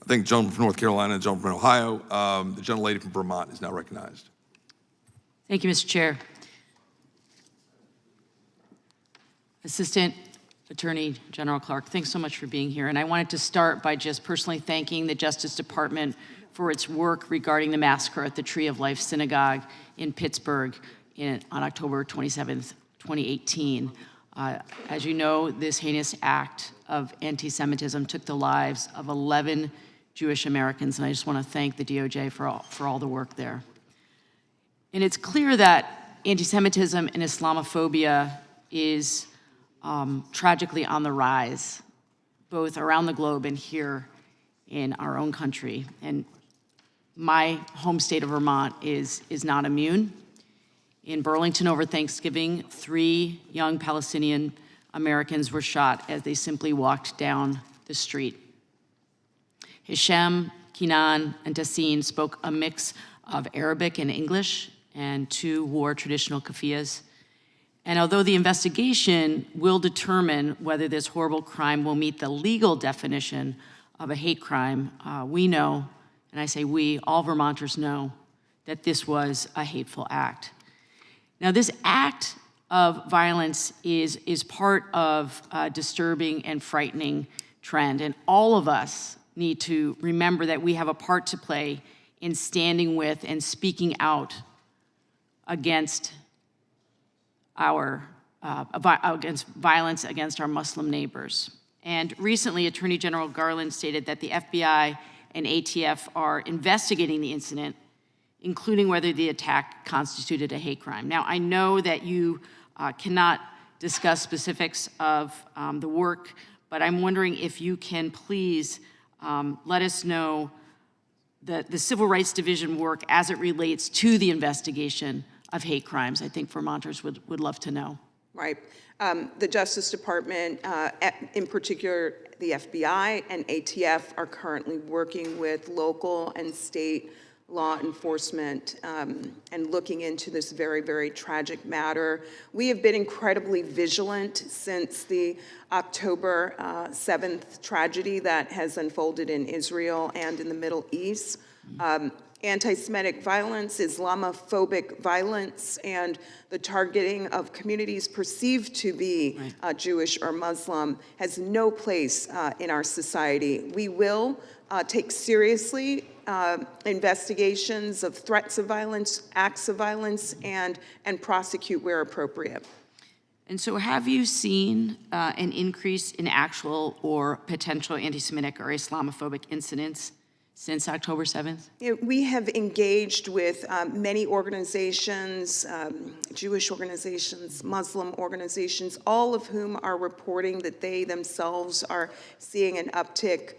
thank the gentleman from North Carolina, the gentleman from Ohio. The gentlelady from Vermont is now recognized. Thank you, Mr. Chair. Assistant Attorney General Clarke, thanks so much for being here. And I wanted to start by just personally thanking the Justice Department for its work regarding the massacre at the Tree of Life Synagogue in Pittsburgh on October 27th, 2018. As you know, this heinous act of anti-Semitism took the lives of 11 Jewish Americans, and I just want to thank the DOJ for all the work there. And it's clear that anti-Semitism and Islamophobia is tragically on the rise, both around the globe and here in our own country. And my home state of Vermont is not immune. In Burlington over Thanksgiving, 3 young Palestinian Americans were shot as they simply walked down the street. Hisham, Kinan, and Tassin spoke a mix of Arabic and English, and 2 wore traditional keffiyehs. And although the investigation will determine whether this horrible crime will meet the legal definition of a hate crime, we know, and I say we, all Vermonters know, that this was a hateful act. Now, this act of violence is part of a disturbing and frightening trend, and all of us need to remember that we have a part to play in standing with and speaking out against against violence against our Muslim neighbors. And recently, Attorney General Garland stated that the FBI and ATF are investigating the incident, including whether the attack constituted a hate crime. Now, I know that you cannot discuss specifics of the work, but I'm wondering if you can please let us know the Civil Rights Division work as it relates to the investigation of hate crimes. I think Vermonters would love to know. Right. The Justice Department, in particular the FBI and ATF, are currently working with local and state law enforcement and looking into this very, very tragic matter. We have been incredibly vigilant since the October 7th tragedy that has unfolded in Israel and in the Middle East. Anti-Semitic violence, Islamophobic violence, and the targeting of communities perceived to be Jewish or Muslim has no place in our society. We will take seriously investigations of threats of violence, acts of violence, and prosecute where appropriate. And so have you seen an increase in actual or potential anti-Semitic or Islamophobic incidents since October 7th? We have engaged with many organizations, Jewish organizations, Muslim organizations, all of whom are reporting that they themselves are seeing an uptick.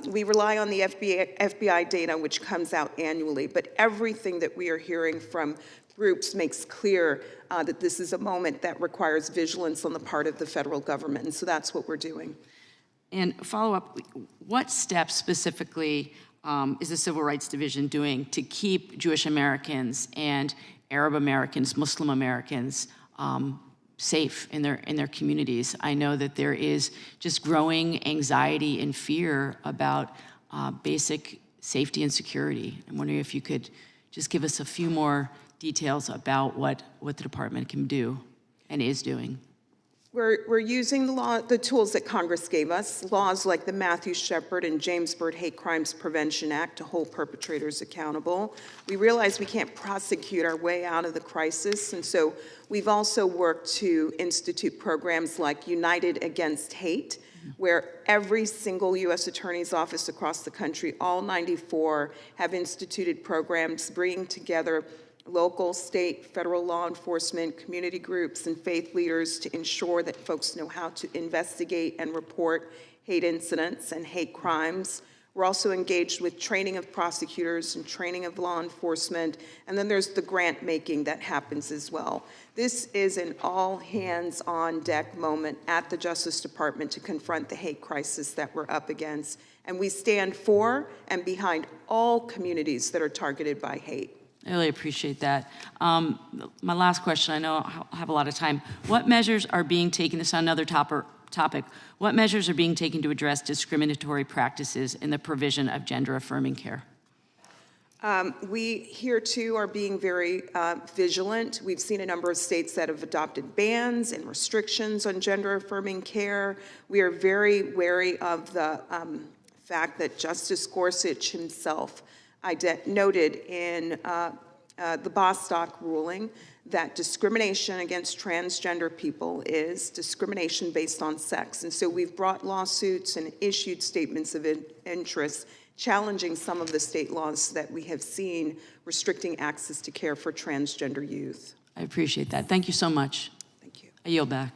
We rely on the FBI data, which comes out annually, but everything that we are hearing from groups makes clear that this is a moment that requires vigilance on the part of the federal government, and so that's what we're doing. And follow up, what steps specifically is the Civil Rights Division doing to keep Jewish Americans and Arab Americans, Muslim Americans safe in their communities? I know that there is just growing anxiety and fear about basic safety and security. I'm wondering if you could just give us a few more details about what the department can do and is doing. We're using the tools that Congress gave us, laws like the Matthew Shepard and James Byrd Hate Crimes Prevention Act to hold perpetrators accountable. We realize we can't prosecute our way out of the crisis, and so we've also worked to institute programs like United Against Hate, where every single U.S. Attorney's office across the country, all 94, have instituted programs bringing together local, state, federal law enforcement, community groups, and faith leaders to ensure that folks know how to investigate and report hate incidents and hate crimes. We're also engaged with training of prosecutors and training of law enforcement, and then there's the grant making that happens as well. This is an all hands on deck moment at the Justice Department to confront the hate crisis that we're up against, and we stand for and behind all communities that are targeted by hate. I really appreciate that. My last question, I know I have a lot of time. What measures are being taken, this is another topic. What measures are being taken to address discriminatory practices in the provision of gender-affirming care? We here too are being very vigilant. We've seen a number of states that have adopted bans and restrictions on gender-affirming care. We are very wary of the fact that Justice Gorsuch himself noted in the Bostock ruling that discrimination against transgender people is discrimination based on sex. And so we've brought lawsuits and issued statements of interest challenging some of the state laws that we have seen restricting access to care for transgender youth. I appreciate that. Thank you so much. Thank you. I yield back.